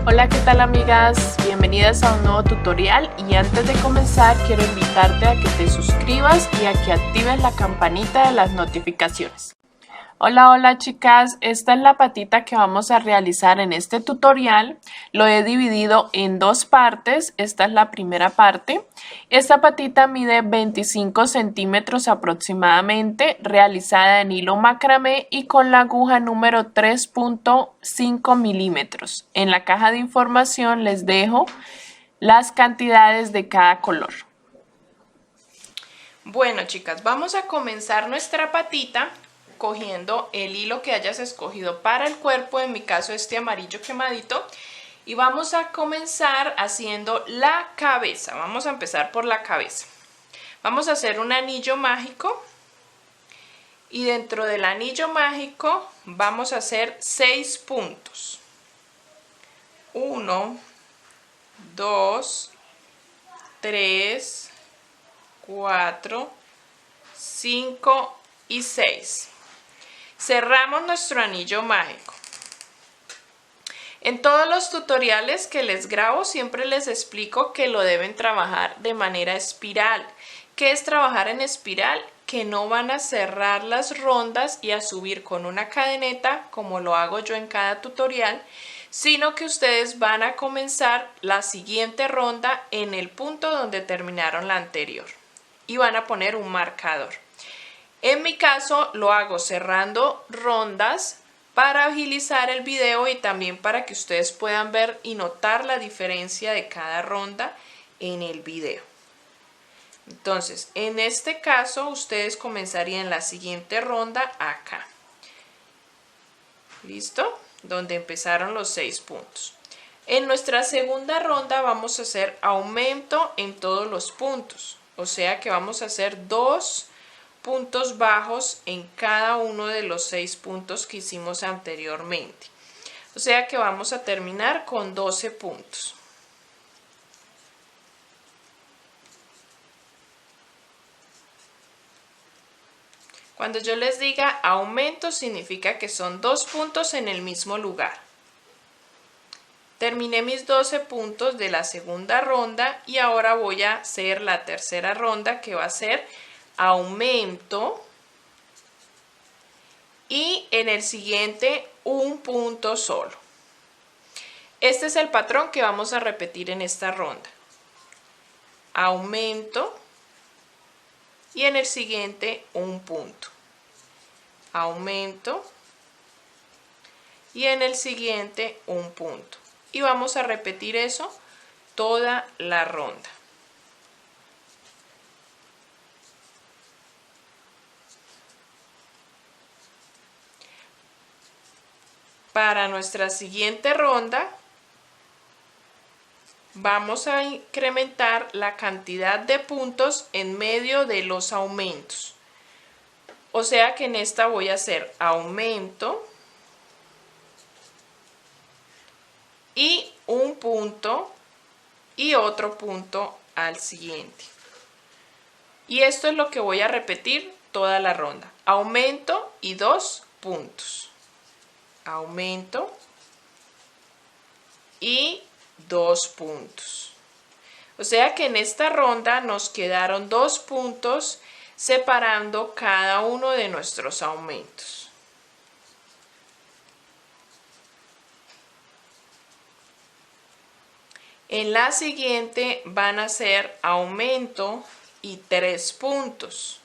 Hola, ¿qué tal amigas? Bienvenidas a un nuevo tutorial y antes de comenzar quiero invitarte a que te suscribas y a que actives la campanita de las notificaciones. Hola chicas, esta es la patita que vamos a realizar en este tutorial. Lo he dividido en dos partes, esta es la primera parte. Esta patita mide 25 centímetros aproximadamente, realizada en hilo macramé y con la aguja número 3.5 milímetros. En la caja de información les dejo las cantidades de cada color. Bueno chicas, vamos a comenzar nuestra patita cogiendo el hilo que hayas escogido para el cuerpo, en mi caso este amarillo quemadito, y vamos a comenzar haciendo la cabeza. Vamos a empezar por la cabeza. Vamos a hacer un anillo mágico y dentro del anillo mágico vamos a hacer 6 puntos. 1, 2, 3, 4, 5 y 6. Cerramos nuestro anillo mágico. En todos los tutoriales que les grabo siempre les explico que lo deben trabajar de manera espiral. ¿Qué es trabajar en espiral? Que no van a cerrar las rondas y a subir con una cadeneta como lo hago yo en cada tutorial, sino que ustedes van a comenzar la siguiente ronda en el punto donde terminaron la anterior y van a poner un marcador. En mi caso lo hago cerrando rondas para agilizar el video y también para que ustedes puedan ver y notar la diferencia de cada ronda en el video. Entonces, en este caso ustedes comenzarían la siguiente ronda acá. ¿Listo? Donde empezaron los 6 puntos. En nuestra segunda ronda vamos a hacer aumento en todos los puntos. O sea que vamos a hacer 2 puntos bajos en cada uno de los 6 puntos que hicimos anteriormente. O sea que vamos a terminar con 12 puntos. Cuando yo les diga aumento significa que son 2 puntos en el mismo lugar. Terminé mis 12 puntos de la segunda ronda y ahora voy a hacer la tercera ronda, que va a ser aumento y en el siguiente un punto solo. Este es el patrón que vamos a repetir en esta ronda. Aumento y en el siguiente un punto. Aumento y en el siguiente un punto. Y vamos a repetir eso toda la ronda. Para nuestra siguiente ronda vamos a incrementar la cantidad de puntos en medio de los aumentos. O sea que en esta voy a hacer aumento y un punto y otro punto al siguiente. Y esto es lo que voy a repetir toda la ronda. Aumento y 2 puntos. Aumento y 2 puntos. O sea que en esta ronda nos quedaron 2 puntos separando cada uno de nuestros aumentos. En la siguiente van a ser aumento y 3 puntos.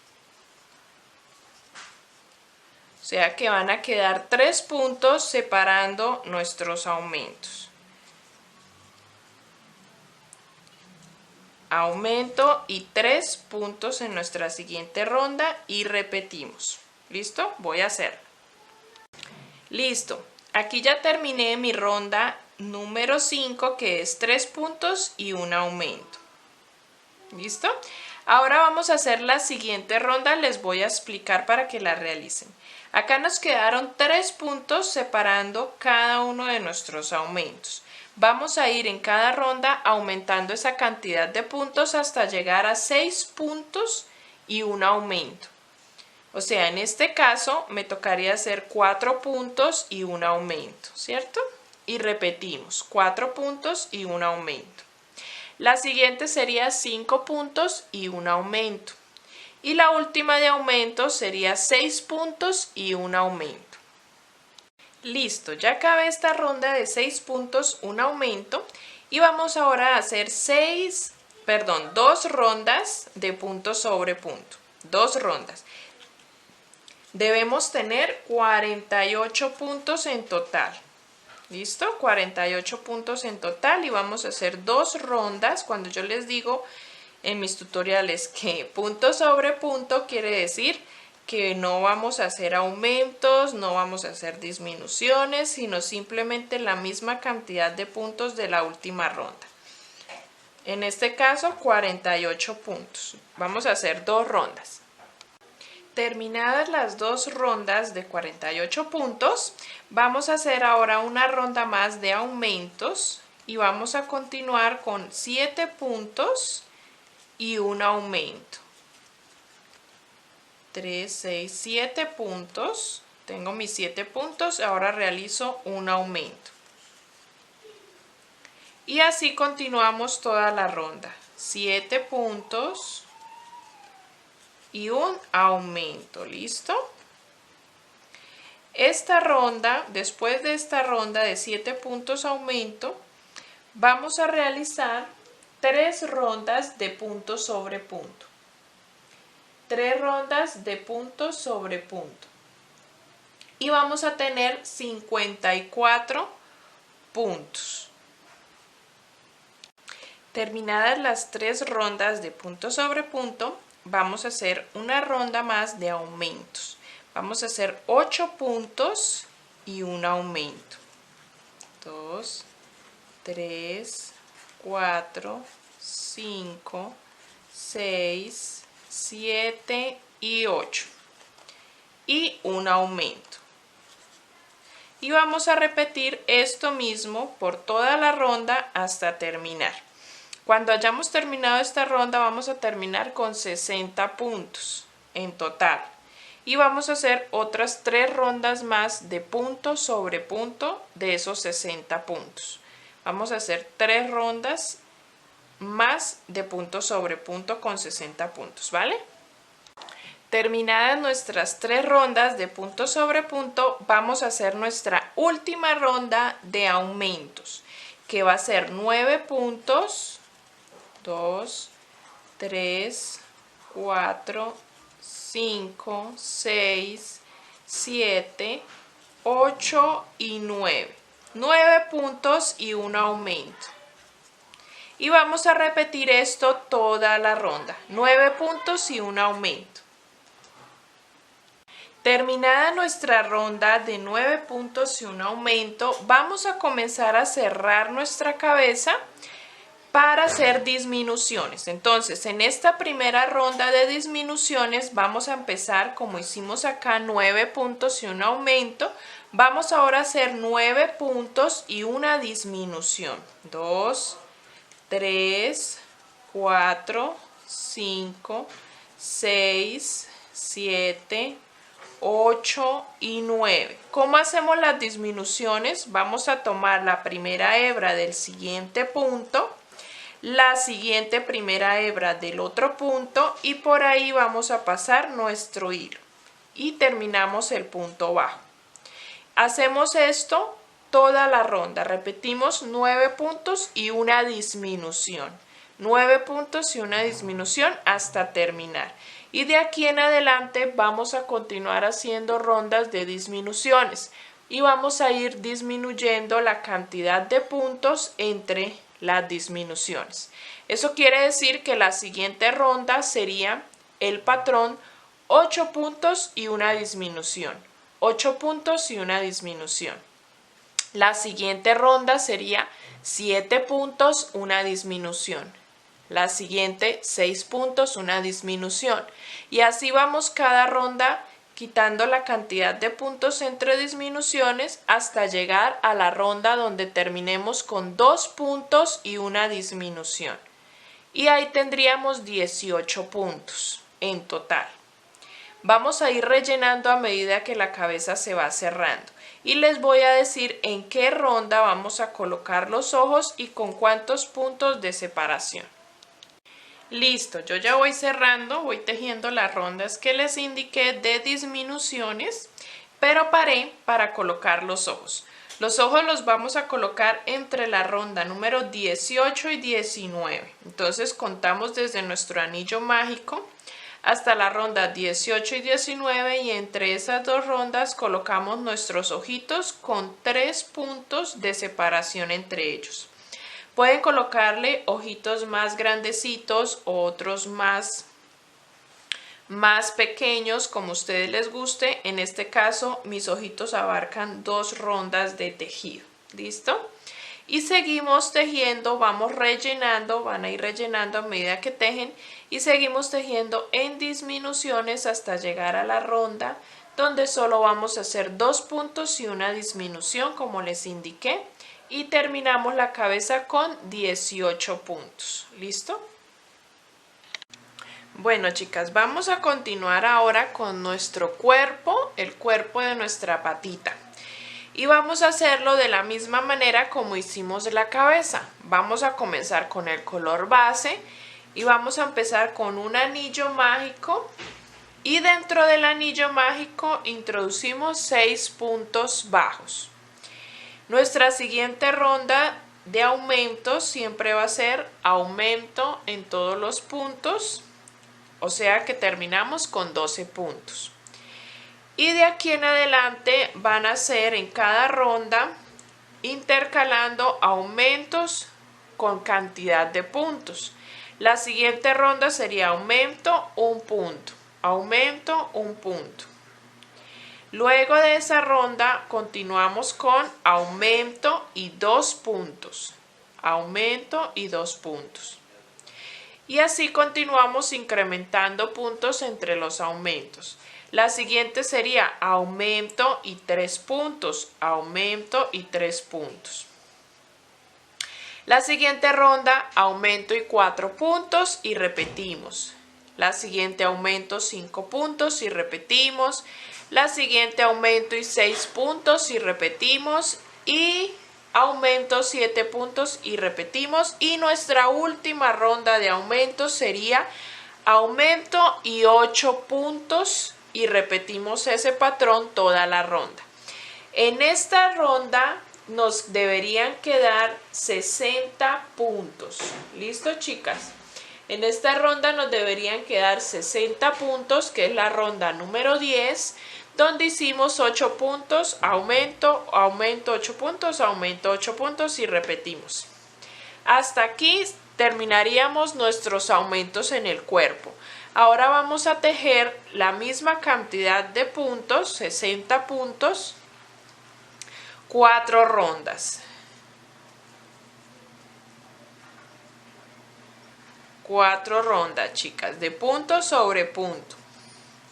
O sea que van a quedar 3 puntos separando nuestros aumentos. Aumento y 3 puntos en nuestra siguiente ronda y repetimos. ¿Listo? Voy a hacerlo. Listo. Aquí ya terminé mi ronda número 5, que es 3 puntos y un aumento. ¿Listo? Ahora vamos a hacer la siguiente ronda, les voy a explicar para que la realicen. Acá nos quedaron 3 puntos separando cada uno de nuestros aumentos. Vamos a ir en cada ronda aumentando esa cantidad de puntos hasta llegar a 6 puntos y un aumento. O sea, en este caso me tocaría hacer 4 puntos y un aumento, ¿cierto? y repetimos 4 puntos y un aumento. La siguiente sería 5 puntos y un aumento. Y la última de aumento sería 6 puntos y un aumento. Listo, ya acabé esta ronda de 6 puntos, un aumento. Y vamos ahora a hacer 2 rondas de punto sobre punto. 2 rondas. Debemos tener 48 puntos en total. ¿Listo? 48 puntos en total y vamos a hacer 2 rondas. Cuando yo les digo en mis tutoriales que punto sobre punto quiere decir que no vamos a hacer aumentos, no vamos a hacer disminuciones, sino simplemente la misma cantidad de puntos de la última ronda. En este caso 48 puntos. Vamos a hacer 2 rondas. Terminadas las 2 rondas de 48 puntos, vamos a hacer ahora una ronda más de aumentos y vamos a continuar con 7 puntos y un aumento. 3, 6, 7 puntos. Tengo mis 7 puntos, ahora realizo un aumento. Y así continuamos toda la ronda. 7 puntos y un aumento, ¿listo? Esta ronda, después de esta ronda de 7 puntos aumento, vamos a realizar 3 rondas de punto sobre punto. 3 rondas de punto sobre punto. Y vamos a tener 54 puntos. Terminadas las 3 rondas de punto sobre punto, vamos a hacer una ronda más de aumentos. Vamos a hacer 8 puntos y un aumento. 2, 3, 4, 5, 6, 7 y 8. Y un aumento. Y vamos a repetir esto mismo por toda la ronda hasta terminar. Cuando hayamos terminado esta ronda vamos a terminar con 60 puntos en total. Y vamos a hacer otras 3 rondas más de punto sobre punto de esos 60 puntos. Vamos a hacer 3 rondas más de punto sobre punto con 60 puntos, ¿vale? Terminadas nuestras 3 rondas de punto sobre punto, vamos a hacer nuestra última ronda de aumentos, que va a ser 9 puntos. 2, 3, 4, 5, 6, 7, 8 y 9. 9 puntos y un aumento. Y vamos a repetir esto toda la ronda. 9 puntos y un aumento. Terminada nuestra ronda de 9 puntos y un aumento, vamos a comenzar a cerrar nuestra cabeza para hacer disminuciones. Entonces, en esta primera ronda de disminuciones vamos a empezar como hicimos acá, 9 puntos y un aumento. Vamos ahora a hacer 9 puntos y una disminución. 2, 3, 4, 5, 6, 7, 8 y 9. ¿Cómo hacemos las disminuciones? Vamos a tomar la primera hebra del siguiente punto, la siguiente primera hebra del otro punto y por ahí vamos a pasar nuestro hilo y terminamos el punto bajo. Hacemos esto toda la ronda, repetimos 9 puntos y una disminución, 9 puntos y una disminución hasta terminar. Y de aquí en adelante vamos a continuar haciendo rondas de disminuciones y vamos a ir disminuyendo la cantidad de puntos entre las disminuciones. Eso quiere decir que la siguiente ronda sería el patrón 8 puntos y una disminución, 8 puntos y una disminución. La siguiente ronda sería 7 puntos, una disminución. La siguiente 6 puntos, una disminución. Y así vamos cada ronda quitando la cantidad de puntos entre disminuciones hasta llegar a la ronda donde terminemos con 2 puntos y una disminución. Y ahí tendríamos 18 puntos en total. Vamos a ir rellenando a medida que la cabeza se va cerrando. y les voy a decir en qué ronda vamos a colocar los ojos y con cuántos puntos de separación. Listo, yo ya voy cerrando, voy tejiendo las rondas que les indiqué de disminuciones, pero paré para colocar los ojos. Los ojos los vamos a colocar entre la ronda número 18 y 19. Entonces contamos desde nuestro anillo mágico hasta la ronda 18 y 19 y entre esas dos rondas colocamos nuestros ojitos con 3 puntos de separación entre ellos. Pueden colocarle ojitos más grandecitos o otros más pequeños como a ustedes les guste. En este caso mis ojitos abarcan 2 rondas de tejido. ¿Listo? Y seguimos tejiendo, vamos rellenando, van a ir rellenando a medida que tejen y seguimos tejiendo en disminuciones hasta llegar a la ronda donde solo vamos a hacer 2 puntos y una disminución como les indiqué y terminamos la cabeza con 18 puntos. ¿Listo? Bueno, chicas, vamos a continuar ahora con nuestro cuerpo, el cuerpo de nuestra patita. Y vamos a hacerlo de la misma manera como hicimos la cabeza. Vamos a comenzar con el color base y vamos a empezar con un anillo mágico. Y dentro del anillo mágico introducimos 6 puntos bajos. Nuestra siguiente ronda de aumento siempre va a ser aumento en todos los puntos. O sea que terminamos con 12 puntos. Y de aquí en adelante van a ser en cada ronda intercalando aumentos con cantidad de puntos. La siguiente ronda sería aumento, un punto, aumento, un punto. Luego de esa ronda continuamos con aumento y 2 puntos, aumento y 2 puntos. Y así continuamos incrementando puntos entre los aumentos. La siguiente sería aumento y 3 puntos, aumento y 3 puntos. La siguiente ronda, aumento y 4 puntos y repetimos. La siguiente aumento 5 puntos y repetimos. La siguiente aumento y 6 puntos y repetimos. Y aumento 7 puntos y repetimos. Y nuestra última ronda de aumentos sería aumento y 8 puntos y repetimos ese patrón toda la ronda. En esta ronda nos deberían quedar 60 puntos. ¿Listo, chicas? En esta ronda nos deberían quedar 60 puntos, que es la ronda número 10, donde hicimos 8 puntos, aumento, aumento 8 puntos, aumento 8 puntos y repetimos. Hasta aquí terminaríamos nuestros aumentos en el cuerpo. Ahora vamos a tejer la misma cantidad de puntos, 60 puntos, 4 rondas. 4 rondas, chicas, de punto sobre punto,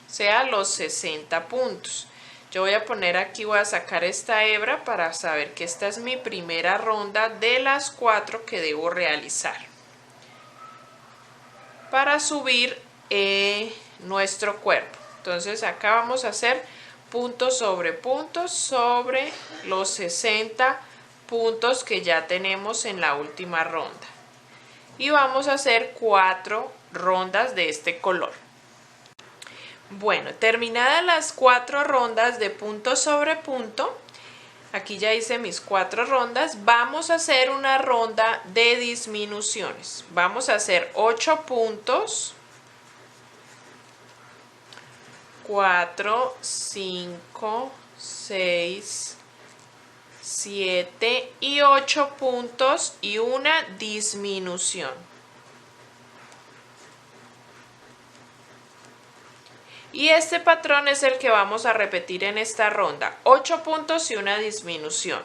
o sea, los 60 puntos. Yo voy a poner aquí, voy a sacar esta hebra para saber que esta es mi primera ronda de las 4 que debo realizar para subir nuestro cuerpo. Entonces acá vamos a hacer puntos sobre los 60 puntos que ya tenemos en la última ronda. Y vamos a hacer 4 rondas de este color. Bueno, terminadas las 4 rondas de punto sobre punto, aquí ya hice mis 4 rondas, vamos a hacer una ronda de disminuciones. Vamos a hacer 8 puntos, 4, 5, 6, 7 y 8 puntos y una disminución. Y este patrón es el que vamos a repetir en esta ronda, 8 puntos y una disminución.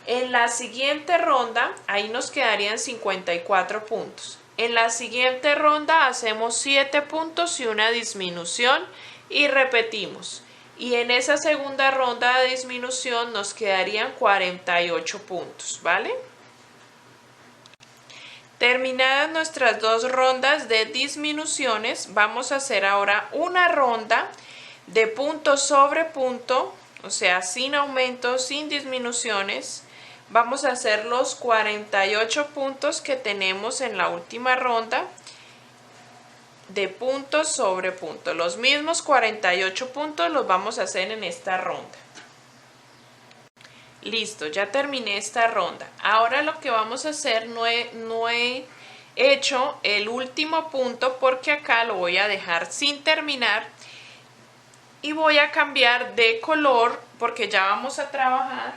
En la siguiente ronda, ahí nos quedarían 54 puntos. En la siguiente ronda hacemos 7 puntos y una disminución y repetimos. Y en esa segunda ronda de disminución nos quedarían 48 puntos, ¿vale? Terminadas nuestras 2 rondas de disminuciones, vamos a hacer ahora una ronda de punto sobre punto, o sea, sin aumentos, sin disminuciones, vamos a hacer los 48 puntos que tenemos en la última ronda de punto sobre punto. Los mismos 48 puntos los vamos a hacer en esta ronda. Listo, ya terminé esta ronda. Ahora lo que vamos a hacer, no he hecho el último punto porque acá lo voy a dejar sin terminar y voy a cambiar de color porque ya vamos a trabajar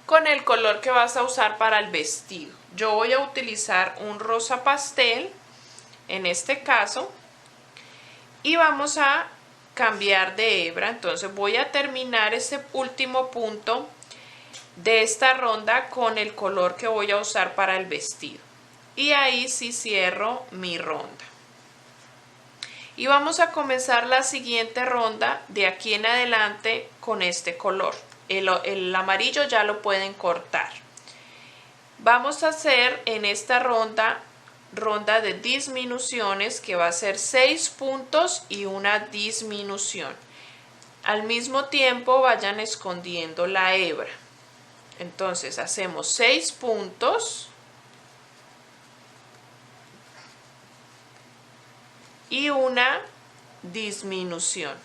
con el color que vas a usar para el vestido. Yo voy a utilizar un rosa pastel en este caso y vamos a cambiar de hebra. Entonces voy a terminar ese último punto de esta ronda con el color que voy a usar para el vestido y ahí sí cierro mi ronda y vamos a comenzar la siguiente ronda de aquí en adelante con este color. El amarillo ya lo pueden cortar. Vamos a hacer en esta ronda de disminuciones que va a ser 6 puntos y una disminución. Al mismo tiempo vayan escondiendo la hebra. Entonces hacemos 6 puntos y una disminución.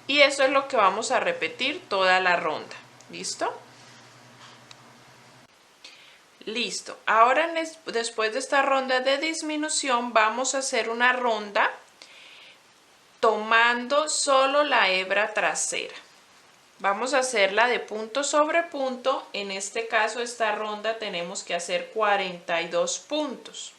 Y eso es lo que vamos a repetir toda la ronda. ¿Listo? Listo. Ahora después de esta ronda de disminución vamos a hacer una ronda tomando solo la hebra trasera. Vamos a hacerla de punto sobre punto. En este caso, esta ronda tenemos que hacer 42 puntos.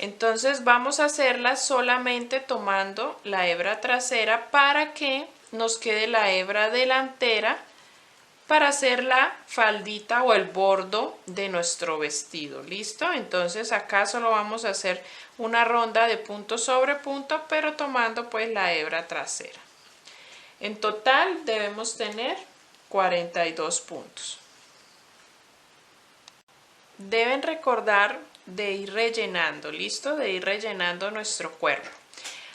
Entonces vamos a hacerla solamente tomando la hebra trasera para que nos quede la hebra delantera para hacer la faldita o el bordo de nuestro vestido. ¿Listo? Entonces acá solo vamos a hacer una ronda de punto sobre punto, pero tomando pues la hebra trasera. En total debemos tener 42 puntos. Deben recordar de ir rellenando, ¿listo? De ir rellenando nuestro cuerpo.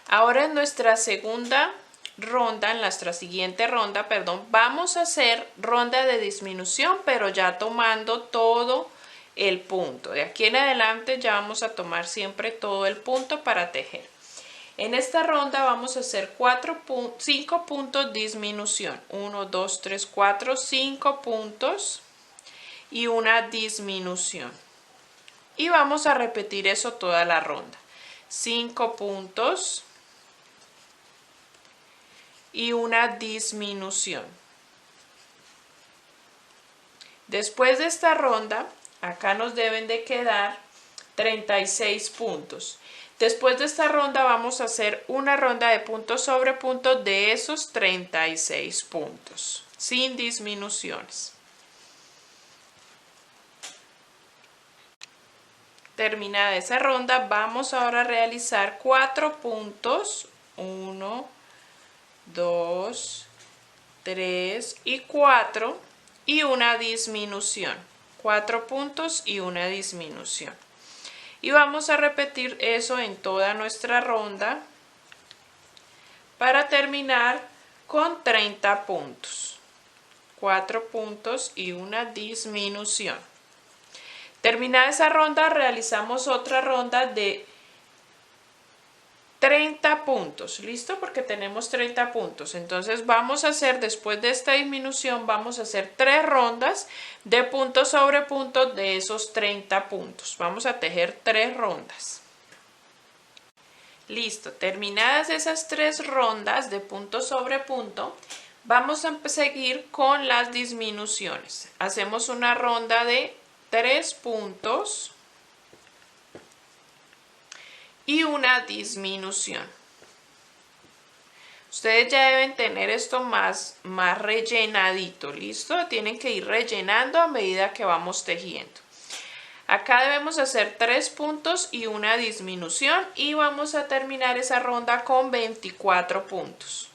Ahora en nuestra segunda ronda, en nuestra siguiente ronda, perdón, vamos a hacer ronda de disminución, pero ya tomando todo el punto. De aquí en adelante ya vamos a tomar siempre todo el punto para tejer. En esta ronda vamos a hacer 5 puntos disminución. 1, 2, 3, 4, 5 puntos y una disminución. Y vamos a repetir eso toda la ronda. 5 puntos y una disminución. Después de esta ronda, acá nos deben de quedar 36 puntos. Después de esta ronda vamos a hacer una ronda de punto sobre punto de esos 36 puntos, sin disminuciones. Terminada esa ronda, vamos ahora a realizar 4 puntos. 1, 2, 3 y 4 y una disminución. 4 puntos y una disminución. Y vamos a repetir eso en toda nuestra ronda para terminar con 30 puntos. 4 puntos y una disminución. Terminada esa ronda, realizamos otra ronda de 30 puntos. ¿Listo? Porque tenemos 30 puntos. Entonces vamos a hacer, después de esta disminución, vamos a hacer 3 rondas de punto sobre punto de esos 30 puntos. Vamos a tejer 3 rondas. Listo. Terminadas esas 3 rondas de punto sobre punto, vamos a seguir con las disminuciones. Hacemos una ronda de 3 puntos y una disminución. Ustedes ya deben tener esto más rellenadito, ¿listo? Tienen que ir rellenando a medida que vamos tejiendo. Acá debemos hacer 3 puntos y una disminución y vamos a terminar esa ronda con 24 puntos.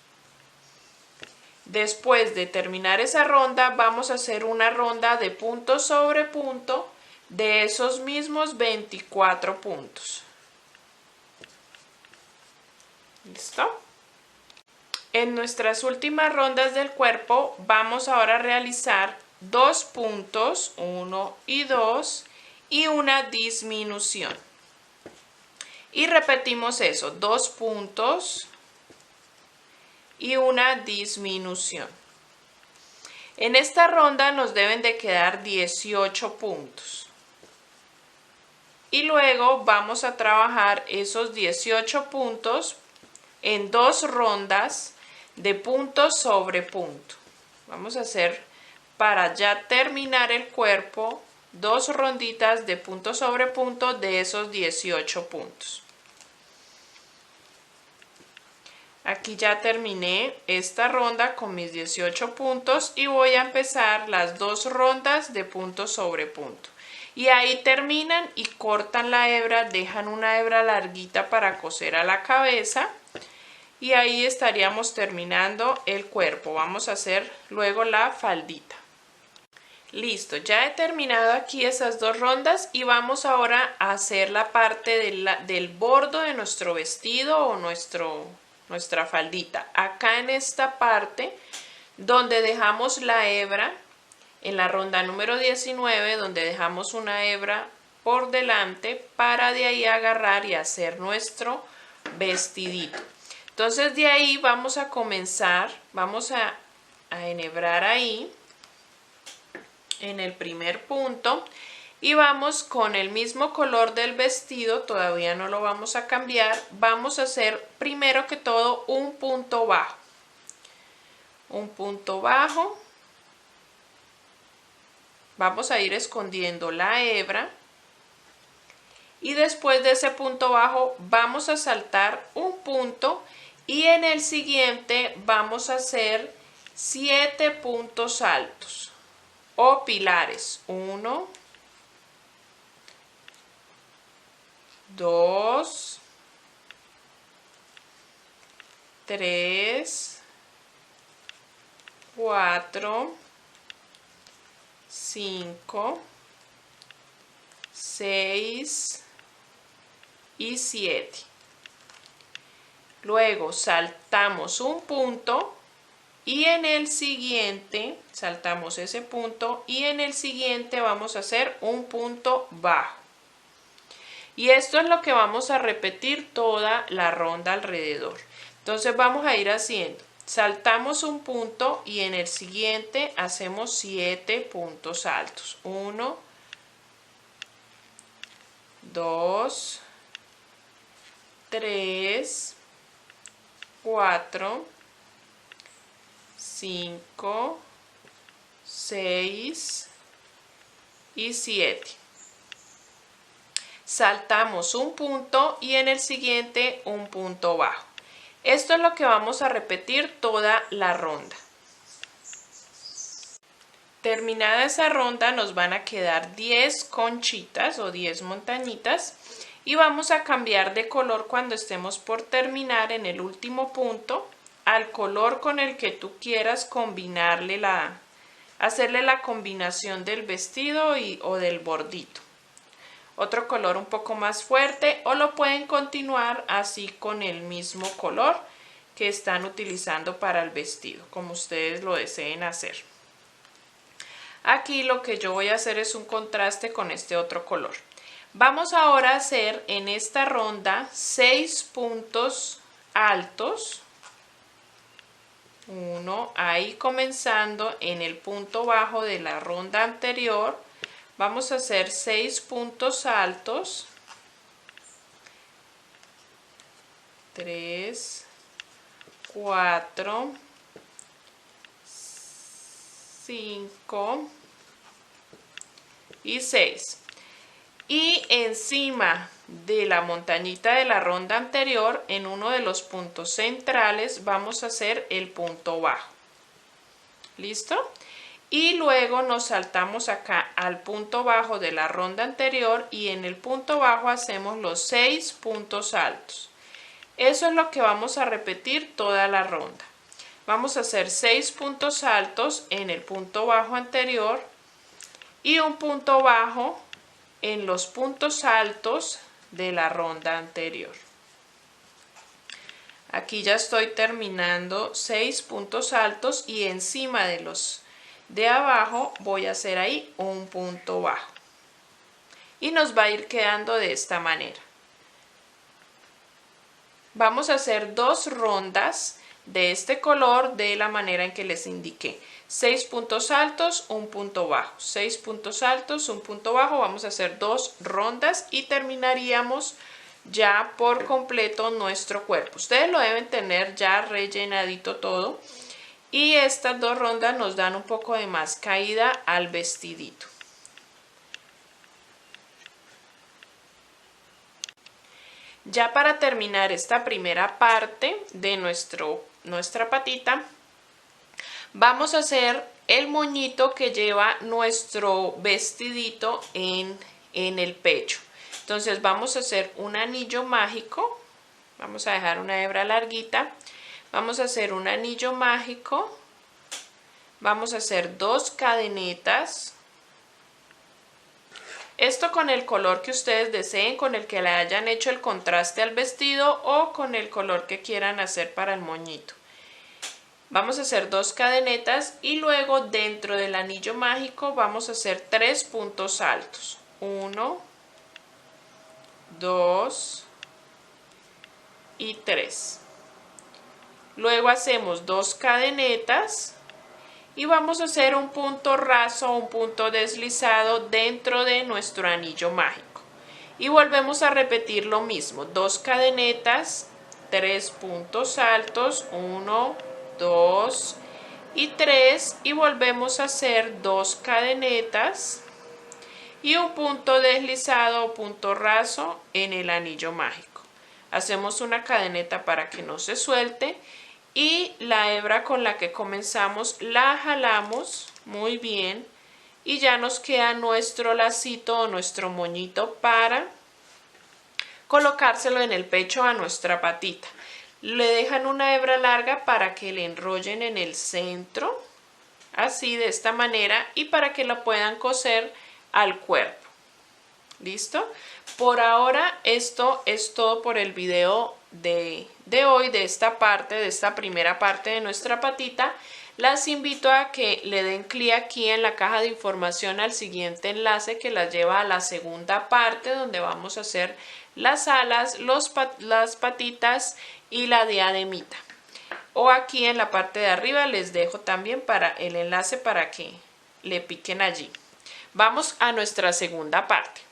Después de terminar esa ronda, vamos a hacer una ronda de punto sobre punto de esos mismos 24 puntos. ¿Listo? En nuestras últimas rondas del cuerpo vamos ahora a realizar 2 puntos, 1 y 2, y una disminución. Y repetimos eso, 2 puntos y una disminución. En esta ronda nos deben de quedar 18 puntos. Y luego vamos a trabajar esos 18 puntos en 2 rondas de punto sobre punto. Vamos a hacer, para ya terminar el cuerpo, 2 ronditas de punto sobre punto de esos 18 puntos. Aquí ya terminé esta ronda con mis 18 puntos y voy a empezar las 2 rondas de punto sobre punto. Y ahí terminan y cortan la hebra, dejan una hebra larguita para coser a la cabeza. Y ahí estaríamos terminando el cuerpo. Vamos a hacer luego la faldita. Listo, ya he terminado aquí esas 2 rondas y vamos ahora a hacer la parte del bordo de nuestro vestido o nuestra faldita. Acá en esta parte donde dejamos la hebra, en la ronda número 19, donde dejamos una hebra por delante para de ahí agarrar y hacer nuestro vestidito. Entonces de ahí vamos a comenzar, vamos a enhebrar ahí en el primer punto y vamos con el mismo color del vestido, todavía no lo vamos a cambiar, vamos a hacer primero que todo un punto bajo. Un punto bajo, vamos a ir escondiendo la hebra. Y después de ese punto bajo vamos a saltar un punto y en el siguiente vamos a hacer 7 puntos altos o pilares. 1, 2, 3, 4, 5, 6 y 7. Luego saltamos un punto y en el siguiente saltamos ese punto y en el siguiente vamos a hacer un punto bajo. Y esto es lo que vamos a repetir toda la ronda alrededor. Entonces vamos a ir haciendo, saltamos un punto y en el siguiente hacemos 7 puntos altos. 1, 2, 3, 4, 5, 6 y 7. Saltamos un punto y en el siguiente un punto bajo. Esto es lo que vamos a repetir toda la ronda. Terminada esa ronda nos van a quedar 10 conchitas o 10 montañitas y vamos a cambiar de color cuando estemos por terminar en el último punto al color con el que tú quieras combinarle hacerle la combinación del vestido o del bordito. Otro color un poco más fuerte o lo pueden continuar así con el mismo color que están utilizando para el vestido, como ustedes lo deseen hacer. Aquí lo que yo voy a hacer es un contraste con este otro color. Vamos ahora a hacer en esta ronda 6 puntos altos. 1, ahí comenzando en el punto bajo de la ronda anterior. Vamos a hacer 6 puntos altos. 3, 4, 5 y 6. Y encima de la montañita de la ronda anterior, en uno de los puntos centrales, vamos a hacer el punto bajo. ¿Listo? Y luego nos saltamos acá al punto bajo de la ronda anterior y en el punto bajo hacemos los 6 puntos altos. Eso es lo que vamos a repetir toda la ronda. Vamos a hacer 6 puntos altos en el punto bajo anterior y un punto bajo en los puntos altos de la ronda anterior. Aquí ya estoy terminando 6 puntos altos y encima de los de abajo voy a hacer ahí un punto bajo. Y nos va a ir quedando de esta manera. Vamos a hacer 2 rondas de este color de la manera en que les indiqué. 6 puntos altos, un punto bajo. 6 puntos altos, un punto bajo. Vamos a hacer 2 rondas y terminaríamos ya por completo nuestro cuerpo. Ustedes lo deben tener ya rellenadito todo. Y estas 2 rondas nos dan un poco de más caída al vestidito. Ya para terminar esta primera parte de nuestra patita, vamos a hacer el moñito que lleva nuestro vestidito en el pecho. Entonces vamos a hacer un anillo mágico, vamos a dejar una hebra larguita, vamos a hacer un anillo mágico, vamos a hacer 2 cadenetas. Esto con el color que ustedes deseen, con el que le hayan hecho el contraste al vestido o con el color que quieran hacer para el moñito. Vamos a hacer 2 cadenetas y luego dentro del anillo mágico vamos a hacer 3 puntos altos. 1, 2 y 3. Luego hacemos 2 cadenetas. Y vamos a hacer un punto raso, un punto deslizado dentro de nuestro anillo mágico. Y volvemos a repetir lo mismo. 2 cadenetas, 3 puntos altos, 1, 2 y 3. Y volvemos a hacer 2 cadenetas y un punto deslizado o punto raso en el anillo mágico. Hacemos una cadeneta para que no se suelte. Y la hebra con la que comenzamos la jalamos muy bien y ya nos queda nuestro lacito o nuestro moñito para colocárselo en el pecho a nuestra patita. Le dejan una hebra larga para que le enrollen en el centro, así de esta manera, y para que la puedan coser al cuerpo. ¿Listo? Por ahora esto es todo por el video de hoy, de esta primera parte de nuestra patita. Las invito a que le den clic aquí en la caja de información al siguiente enlace que las lleva a la segunda parte, donde vamos a hacer las alas, las patitas y la diademita. O aquí en la parte de arriba les dejo también para el enlace para que le piquen allí. Vamos a nuestra segunda parte.